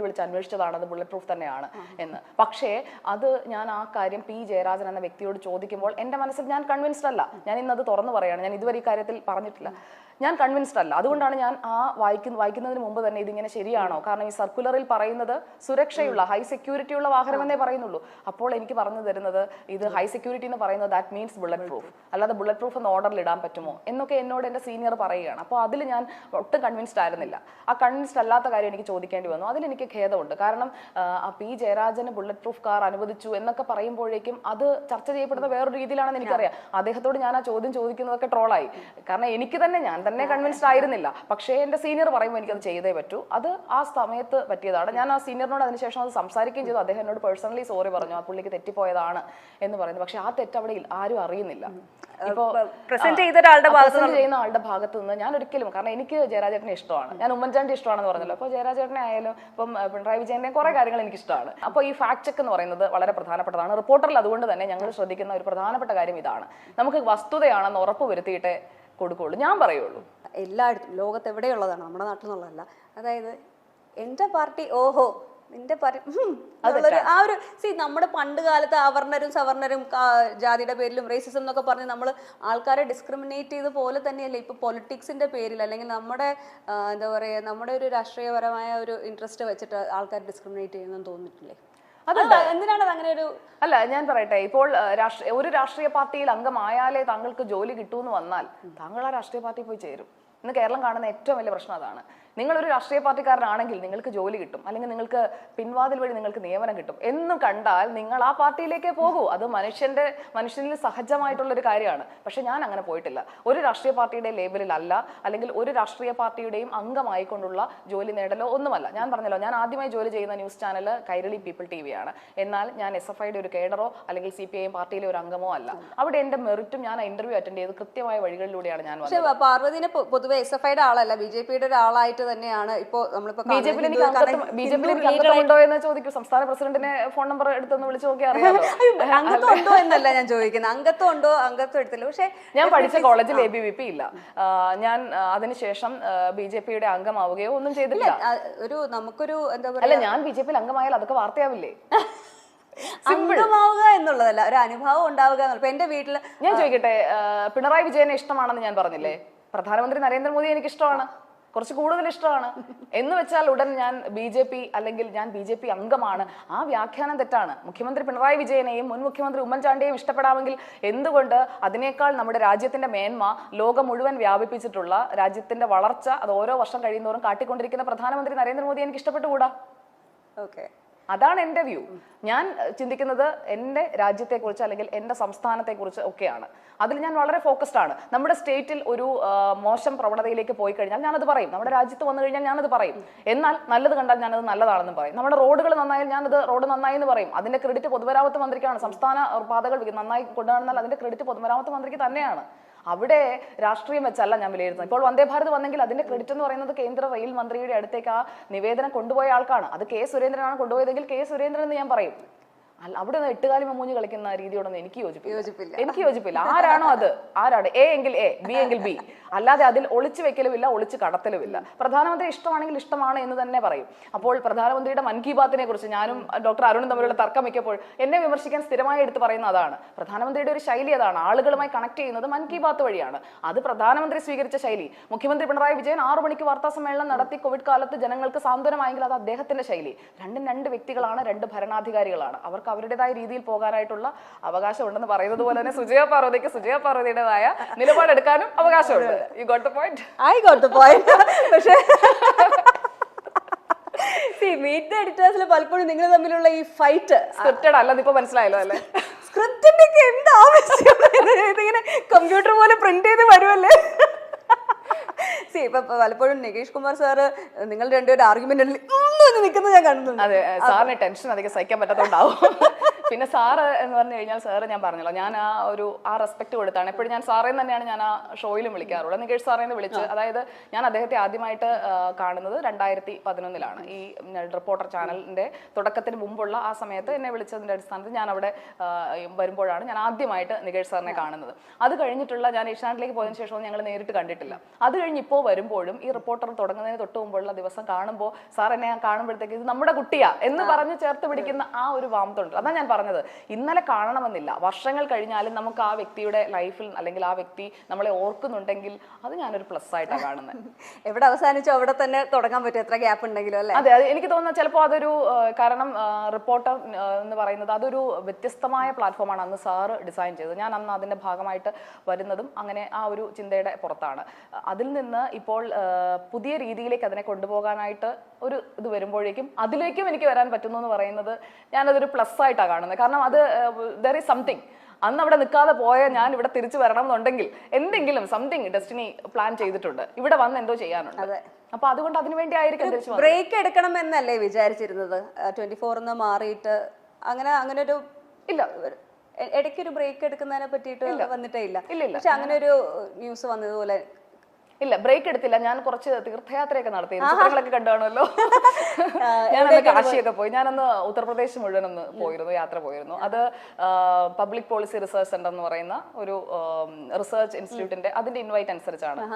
വിളിച്ച് അന്വേഷിച്ചതാണ് അത് bullet proof തന്നെയാണ് എന്ന്. പക്ഷേ അത് ഞാൻ ആ കാര്യം പി ജയരാജൻ എന്ന വ്യക്തിയോട് ചോദിക്കുമ്പോൾ എൻ്റെ മനസ്സിൽ ഞാൻ കൺവിൻസ്ഡ് അല്ല. ഞാൻ ഇന്നത് തുറന്നു പറയുകയാണ്, ഞാൻ ഇതുവരെ ഈ കാര്യത്തിൽ പറഞ്ഞിട്ടില്ല, ഞാൻ കൺവിൻസ്ഡ് അല്ല. അതുകൊണ്ടാണ് ഞാൻ ആ വായിക്കുന്നതിന് മുമ്പ് തന്നെ ഇതിങ്ങനെ ശരിയാണോ, കാരണം ഈ സർക്കുലറിൽ പറയുന്നത് സുരക്ഷയുള്ള ഹൈ സെക്യൂരിറ്റി ഉള്ള വാഹനം എന്നേ പറയുന്നുള്ളൂ. അപ്പോൾ എനിക്ക് പറഞ്ഞു തരുന്നത് ഇത് ഹൈ സെക്യൂരിറ്റി എന്ന് പറയുന്നത് ദാറ്റ് മീൻസ് ബുള്ളറ്റ് പ്രൂഫ്, അല്ലാതെ ബുള്ളറ്റ് പ്രൂഫ് എന്ന് ഓർഡറിൽ ഇടാൻ പറ്റുമോ എന്നൊക്കെ എന്നോട് എൻ്റെ സീനിയർ പറയുകയാണ്. അപ്പോൾ അതിൽ ഞാൻ ഒട്ടും കൺവിൻസ്ഡ് ആയിരുന്നില്ല. ആ കൺവിൻസ്ഡ് അല്ലാത്ത കാര്യം എനിക്ക് ചോദിക്കേണ്ടി വന്നു. അതിലെനിക്ക് ഖേദമുണ്ട്. കാരണം പി ജയരാജന് ബുള്ളറ്റ് പ്രൂഫ് കാർ അനുവദിച്ചു എന്നൊക്കെ പറയുമ്പോഴേക്കും അത് ചർച്ച ചെയ്യപ്പെടുന്ന വേറൊരു രീതിയിലാണെന്ന് എനിക്കറിയാം. അദ്ദേഹത്തോട് ഞാൻ ആ ചോദ്യം ചോദിക്കുന്നതൊക്കെ ട്രോളായി. കാരണം എനിക്ക് തന്നെ ഞാൻ തന്നെ കൺവിൻസ്ഡ് ആയിരുന്നില്ല. പക്ഷേ എൻ്റെ സീനിയർ പറയുമ്പോൾ എനിക്കത് ചെയ്തേ പറ്റൂ. അത് ആ സമയത്ത് പറ്റിയതാണ്. ഞാൻ ആ സീനിയറിനോട് അതിനുശേഷം അത് സംസാരിക്കുകയും ചെയ്തു. അദ്ദേഹം എന്നോട് പേഴ്സണലി സോറി പറഞ്ഞു, ആ പുള്ളിക്ക് തെറ്റിപ്പോയതാണ് എന്ന് പറയുന്നത്. പക്ഷെ ആ തെറ്റ് അവിടെ ആരും അറിയുന്നില്ല. ഇപ്പോ പ്രസന്റ് ചെയ്യുന്ന ആളുടെ ഭാഗത്ത് നിന്ന് ഞാൻ ഒരിക്കലും, കാരണം എനിക്ക് ജയരാജേട്ടനെ ഇഷ്ടമാണ്, ഞാൻ ഉമ്മൻചാണ്ടി ഇഷ്ടമാണെന്ന് പറഞ്ഞല്ലോ. അപ്പോൾ ജയരാജേട്ടനെ ആയാലും ഇപ്പം പിണറായി വിജയന്റെ കുറെ കാര്യങ്ങൾ എനിക്ക് ഇഷ്ടമാണ്. അപ്പോൾ ഈ ഫാക്ട് ചെക്ക് എന്ന് പറയുന്നത് വളരെ പ്രധാനപ്പെട്ടതാണ്. റിപ്പോർട്ടറിൽ അതുകൊണ്ട് തന്നെ ഞങ്ങൾ ശ്രദ്ധിക്കുന്ന ഒരു പ്രധാനപ്പെട്ട കാര്യം ഇതാണ്, നമുക്ക് വസ്തുതയാണെന്ന് ഉറപ്പ് വരുത്തിയിട്ടേ കൊടുക്കുള്ളൂ. ഞാൻ പറയുള്ളൂ, എല്ലായിടത്തും ലോകത്ത് എവിടെയുള്ളതാണ്, നമ്മുടെ നാട്ടിൽ നിന്നുള്ളതല്ല. അതായത് എൻ്റെ പാർട്ടി ഓഹോ നിന്റെ ആ ഒരു നമ്മുടെ പണ്ട് കാലത്ത് അവർണരും സവർണരും ജാതിയുടെ പേരിലും റേസിസം എന്നൊക്കെ പറഞ്ഞ് നമ്മൾ ആൾക്കാരെ ഡിസ്ക്രിമിനേറ്റ് ചെയ്ത പോലെ തന്നെയല്ലേ ഇപ്പൊ പൊളിറ്റിക്സിന്റെ പേരിൽ അല്ലെങ്കിൽ നമ്മുടെ എന്താ പറയുക നമ്മുടെ ഒരു രാഷ്ട്രീയപരമായ ഒരു ഇൻട്രസ്റ്റ് വെച്ചിട്ട് ആൾക്കാർ ഡിസ്ക്രിമിനേറ്റ് ചെയ്യുന്നെന്ന് തോന്നിയിട്ടില്ലേ? എന്തിനാണ് അങ്ങനെ ഒരു അല്ല, ഞാൻ പറയട്ടെ, ഇപ്പോൾ ഒരു രാഷ്ട്രീയ പാർട്ടിയിൽ അംഗമായാലേ താങ്കൾക്ക് ജോലി കിട്ടൂന്ന് വന്നാൽ താങ്കൾ ആ രാഷ്ട്രീയ പാർട്ടി പോയി ചേരും. ഇന്ന് കേരളം കാണുന്ന ഏറ്റവും വലിയ പ്രശ്നം അതാണ്. നിങ്ങളൊരു രാഷ്ട്രീയ പാർട്ടിക്കാരനാണെങ്കിൽ നിങ്ങൾക്ക് ജോലി കിട്ടും, അല്ലെങ്കിൽ നിങ്ങൾക്ക് പിൻവാതിൽ വഴി നിങ്ങൾക്ക് നിയമനം കിട്ടും എന്ന് കണ്ടാൽ നിങ്ങൾ ആ പാർട്ടിയിലേക്കേ പോകൂ. അത് മനുഷ്യനിൽ സഹജമായിട്ടുള്ള ഒരു കാര്യമാണ്. പക്ഷെ ഞാൻ അങ്ങനെ പോയിട്ടില്ല. ഒരു രാഷ്ട്രീയ പാർട്ടിയുടെ ലേബലിലല്ല, അല്ലെങ്കിൽ ഒരു രാഷ്ട്രീയ പാർട്ടിയുടെയും അംഗമായിക്കൊണ്ടുള്ള ജോലി നേടലോ ഒന്നുമല്ല. ഞാൻ പറഞ്ഞല്ലോ, ഞാൻ ആദ്യമായി ജോലി ചെയ്യുന്ന news channel Kairali people TV ആണ്. എന്നാൽ ഞാൻ SFIയുടെ ഒരു കേഡറോ അല്ലെങ്കിൽ CPIM പാർട്ടിയിലെ ഒരു അംഗമോ അല്ല. അവിടെ എൻ്റെ മെറിറ്റും ഞാൻ ഇന്റർവ്യൂ അറ്റൻഡ് ചെയ്ത് കൃത്യമായ വഴികളിലൂടെയാണ് ഞാൻ വന്നത്. പക്ഷേ പാർവതിനെ പൊതുവെ SFIയുടെ ആളല്ല, BJPയുടെ ഒരാളായിട്ട് തന്നെയാണ്. ഇപ്പോ നമ്മളിപ്പോ BJPയിൽ എനിക്ക് അംഗത്വമുണ്ടോ എന്ന് ചോദിക്കും. സംസ്ഥാന പ്രസിഡന്റിനെ ഫോൺ നമ്പർ എടുത്തൊന്ന് വിളിച്ചു നോക്കി അറിയാമോ. അംഗത്വം ഉണ്ടോ എന്നല്ല ഞാൻ ചോദിക്കുന്നത്, അംഗത്വം ഉണ്ടോ, അംഗത്വം എടുത്തില്ല. പക്ഷെ ഞാൻ പഠിച്ച കോളേജിൽ ABVP ഇല്ല. ഞാൻ അതിനുശേഷം BJPയുടെ അംഗമാവുകയോ ഒന്നും ചെയ്തില്ല. നമുക്കൊരു എന്താ പറയുക, അല്ല, ഞാൻ BJPയിൽ അംഗമായാൽ അതൊക്കെ വാർത്തയാവില്ലേ? അംഗമാവുക എന്നുള്ളതല്ല, ഒരു അനുഭവം ഉണ്ടാവുക എന്നുള്ള. എന്റെ വീട്ടില് ഞാൻ ചോദിക്കട്ടെ, പിണറായി വിജയനെ ഇഷ്ടമാണെന്ന് ഞാൻ പറഞ്ഞില്ലേ, പ്രധാനമന്ത്രി നരേന്ദ്രമോദി എനിക്ക് ഇഷ്ടമാണ്, കുറച്ച് കൂടുതൽ ഇഷ്ടമാണ് എന്ന് വെച്ചാൽ ഉടൻ ഞാൻ BJP അല്ലെങ്കിൽ ഞാൻ BJP അംഗമാണ്. ആ വ്യാഖ്യാനം തെറ്റാണ്. മുഖ്യമന്ത്രി പിണറായി വിജയനെയും മുൻ മുഖ്യമന്ത്രി ഉമ്മൻചാണ്ടിയെയും ഇഷ്ടപ്പെടാമെങ്കിൽ എന്തുകൊണ്ട് അതിനേക്കാൾ നമ്മുടെ രാജ്യത്തിന്റെ മേന്മ ലോകം മുഴുവൻ വ്യാപിപ്പിച്ചിട്ടുള്ള രാജ്യത്തിന്റെ വളർച്ച അത് ഓരോ വർഷം കഴിയുന്നതോറും കാട്ടിക്കൊണ്ടിരിക്കുന്ന പ്രധാനമന്ത്രി നരേന്ദ്രമോദി എനിക്ക് ഇഷ്ടപ്പെട്ടുകൂടാ? ഓക്കെ, അതാണ് എൻ്റെ വ്യൂ. ഞാൻ ചിന്തിക്കുന്നത് എൻ്റെ രാജ്യത്തെക്കുറിച്ച് അല്ലെങ്കിൽ എൻ്റെ സംസ്ഥാനത്തെക്കുറിച്ച് ഒക്കെയാണ്. അതിൽ ഞാൻ വളരെ ഫോക്കസ്ഡ് ആണ്. നമ്മുടെ സ്റ്റേറ്റിൽ ഒരു മോശം പ്രവണതയിലേക്ക് പോയി കഴിഞ്ഞാൽ ഞാനത് പറയും. നമ്മുടെ രാജ്യത്ത് വന്നു കഴിഞ്ഞാൽ ഞാനത് പറയും. എന്നാൽ നല്ലത് കണ്ടാൽ ഞാനത് നല്ലതാണെന്ന് പറയും. നമ്മുടെ റോഡുകൾ നന്നായാൽ ഞാനത് റോഡ് നന്നായി എന്ന് പറയും. അതിന്റെ ക്രെഡിറ്റ് പൊതുമരാമത്ത് മന്ത്രിക്കാണ്. സംസ്ഥാന പാതകൾ നന്നായി കൊണ്ടുവന്നാൽ അതിന്റെ ക്രെഡിറ്റ് പൊതുമരാമത്ത് മന്ത്രിക്ക് തന്നെയാണ്. അവിടെ രാഷ്ട്രീയം വെച്ചല്ല ഞാൻ വിലയിരുത്തുന്നത്. ഇപ്പോൾ വന്ദേ ഭാരത് വന്നെങ്കിൽ അതിന്റെ ക്രെഡിറ്റ് എന്ന് പറയുന്നത് കേന്ദ്ര റെയിൽ മന്ത്രിയുടെ അടുത്തേക്ക് ആ നിവേദനം കൊണ്ടുപോയ ആൾക്കാണ്. അത് K. സുരേന്ദ്രനാണ് കൊണ്ടുപോയതെങ്കിൽ K. സുരേന്ദ്രൻ എന്ന് ഞാൻ പറയും. അവിടെ നിന്ന് എട്ടുകാലി മമ്മൂഞ്ഞ് കളിക്കുന്ന രീതിയോടൊന്നും എനിക്ക് യോജിപ്പില്ല. ആരാണോ അത്, ആരാണ് A എങ്കിൽ A, B എങ്കിൽ B, അല്ലാതെ അതിൽ ഒളിച്ചു വെക്കലുമില്ല, ഒളിച്ചു കടത്തലുമില്ല. പ്രധാനമന്ത്രി ഇഷ്ടമാണെങ്കിൽ ഇഷ്ടമാണ് എന്ന് തന്നെ പറയും. അപ്പോൾ പ്രധാനമന്ത്രിയുടെ മൻ കി ബാത്തിനെ കുറിച്ച് ഞാനും ഡോക്ടർ അരുണും തമ്മിലുള്ള തർക്കം മിക്കപ്പോൾ എന്നെ വിമർശിക്കാൻ സ്ഥിരമായി എടുത്ത് പറയുന്ന അതാണ്. പ്രധാനമന്ത്രിയുടെ ഒരു ശൈലി അതാണ്, ആളുകളുമായി കണക്ട് ചെയ്യുന്നത് മൻ കി ബാത്ത് വഴിയാണ്. അത് പ്രധാനമന്ത്രി സ്വീകരിച്ച ശൈലി. മുഖ്യമന്ത്രി പിണറായി വിജയൻ 6 മണിക്ക് വാർത്താ സമ്മേളനം നടത്തി കോവിഡ് കാലത്ത് ജനങ്ങൾക്ക് സാന്ത്വനമായെങ്കിൽ അത് അദ്ദേഹത്തിന്റെ ശൈലി. രണ്ടും രണ്ട് വ്യക്തികളാണ്, രണ്ട് ഭരണാധികാരികളാണ്. അവർക്ക് അവരുടേതായ രീതിയിൽ പോകാനായിട്ടുള്ള അവകാശം ഉണ്ടെന്ന് പറയുന്നത് പോലെ തന്നെ സുജയ പാർവതിയുടേതായ നിലപാടെടുക്കാനും അവകാശമുണ്ട്. You got the point? I got the point. പക്ഷേ മീറ്റ് ദ എഡിറ്റേഴ്സിൽ പലപ്പോഴും നിങ്ങൾ തമ്മിലുള്ള ഈ ഫൈറ്റ് സ്ക്രിപ്റ്റഡ് അല്ല, ഇപ്പൊ മനസ്സിലായല്ലോ അല്ലേ? സ്ക്രിപ്റ്റിന്റെ ഒക്കെ എന്ത് ആവശ്യം? ഇതിങ്ങനെ കമ്പ്യൂട്ടർ പോലെ പ്രിന്റ് ചെയ്ത് വരുമല്ലേ? ഇപ്പൊ പലപ്പോഴും നികേഷ് കുമാർ സാറ് നിങ്ങൾ രണ്ടുപേരും ആർഗ്യുമെന്റ് നിൽക്കുന്നത് ഞാൻ കാണുന്നുണ്ട്. അതെ, സാറിന് ടെൻഷൻ അധികം സഹിക്കാൻ പറ്റാത്തതുകൊണ്ടാവും. പിന്നെ സാറ് എന്ന് പറഞ്ഞു കഴിഞ്ഞാൽ സാറ് ഞാൻ പറഞ്ഞല്ലോ, ഞാൻ ആ റെസ്പെക്ട് കൊടുത്താണ് എപ്പോഴും. ഞാൻ സാറേന്ന് തന്നെയാണ് ഞാൻ ആ ഷോയിലും വിളിക്കാറുള്ളത്, നികേഷ് സാറേന്ന് വിളിച്ച്. അതായത് ഞാൻ അദ്ദേഹത്തെ ആദ്യമായിട്ട് കാണുന്നത് 2011 ഈ റിപ്പോർട്ടർ ചാനലിന്റെ തുടക്കത്തിന് മുമ്പുള്ള ആ സമയത്ത് എന്നെ വിളിച്ചതിന്റെ അടിസ്ഥാനത്തിൽ ഞാൻ അവിടെ വരുമ്പോഴാണ് ഞാൻ ആദ്യമായിട്ട് നികേഷ് സാറിനെ കാണുന്നത്. അത് കഴിഞ്ഞിട്ടുള്ള ഞാൻ ഏഷ്യാനെറ്റിലേക്ക് പോയതിനു ശേഷം ഞങ്ങൾ നേരിട്ട് കണ്ടിട്ടില്ല. അത് കഴിഞ്ഞ് ഇപ്പോൾ വരുമ്പോഴും ഈ റിപ്പോർട്ടർ തുടങ്ങുന്നതിന് തൊട്ട് മുമ്പുള്ള ദിവസം കാണുമ്പോൾ സാർ എന്നെ കാണുമ്പോഴത്തേക്ക് ഇത് നമ്മുടെ കുട്ടിയാ എന്ന് പറഞ്ഞ് ചേർത്ത് പിടിക്കുന്ന ആ ഒരു വാമത്തുണ്ട്. അതാണ് ഞാൻ പറഞ്ഞത്, ഇന്നലെ കാണണമെന്നില്ല, വർഷങ്ങൾ കഴിഞ്ഞാലും നമുക്ക് ആ വ്യക്തിയുടെ ലൈഫിൽ അല്ലെങ്കിൽ ആ വ്യക്തി നമ്മളെ ഓർക്കുന്നുണ്ടെങ്കിൽ അത് ഞാനൊരു പ്ലസ് ആയിട്ടാണ് കാണുന്നത്. എവിടെ അവസാനിച്ചോ അവിടെ തന്നെ തുടങ്ങാൻ പറ്റും, എത്ര ഗ്യാപ്പ് ഉണ്ടെങ്കിലും അല്ലേ? അതെ, എനിക്ക് തോന്നുന്നത് ചിലപ്പോൾ അതൊരു കാരണം റിപ്പോർട്ടർ എന്ന് പറയുന്നത് അതൊരു വ്യത്യസ്തമായ പ്ലാറ്റ്ഫോമാണ് അന്ന് സാറ് ഡിസൈൻ ചെയ്തത്. ഞാൻ അന്ന് അതിന്റെ ഭാഗമായിട്ട് വരുന്നതും അങ്ങനെ ആ ഒരു ചിന്തയുടെ പുറത്താണ്. അതിൽ നിന്ന് ഇപ്പോൾ പുതിയ രീതിയിലേക്ക് അതിനെ കൊണ്ടുപോകാനായിട്ട് ഒരു ഇത് വരുമ്പോഴേക്കും അതിലേക്കും എനിക്ക് വരാൻ പറ്റുന്നു എന്ന് പറയുന്നത് ഞാനതൊരു പ്ലസ് ആയിട്ടാണ് കാണുന്നത്. കാരണം അത് ദർ ഈസ് സംതിങ്. അന്ന് അവിടെ നിൽക്കാതെ പോയ ഞാൻ ഇവിടെ തിരിച്ചു വരണം എന്നുണ്ടെങ്കിൽ എന്തെങ്കിലും സംതിങ് ഡെസ്റ്റിനി പ്ലാൻ ചെയ്തിട്ടുണ്ട്, ഇവിടെ വന്ന് എന്തോ ചെയ്യാനുണ്ട്. അപ്പൊ അതുകൊണ്ട് അതിനുവേണ്ടി ആയിരിക്കും തിരിച്ചു ബ്രേക്ക് എടുക്കണം എന്നല്ലേ വിചാരിച്ചിരുന്നത്? 24 മാറിയിട്ട് അങ്ങനെ ഒരു ഇല്ല, ഇടയ്ക്കൊരു ബ്രേക്ക് എടുക്കുന്നതിനെ പറ്റിയിട്ട് വന്നിട്ടേ ഇല്ല. പക്ഷെ അങ്ങനെ ഒരു ന്യൂസ് വന്നതുപോലെ ഇല്ല, ബ്രേക്ക് എടുത്തില്ല. ഞാൻ കുറച്ച് തീർത്ഥയാത്രയൊക്കെ നടത്തി, ചിത്രങ്ങളൊക്കെ കണ്ടുകാണല്ലോ. ഞാനന്ന് കാശിയൊക്കെ പോയി. ഞാനന്ന് ഉത്തർപ്രദേശ് മുഴുവൻ ഒന്ന് പോയിരുന്നു, യാത്ര പോയിരുന്നു. അത് പബ്ലിക് പോളിസി റിസർച്ച് സെന്റർ എന്ന് പറയുന്ന ഒരു റിസർച്ച് ഇൻസ്റ്റിറ്റ്യൂട്ടിന്റെ അതിന്റെ ഇൻവൈറ്റ് അനുസരിച്ചാണ്.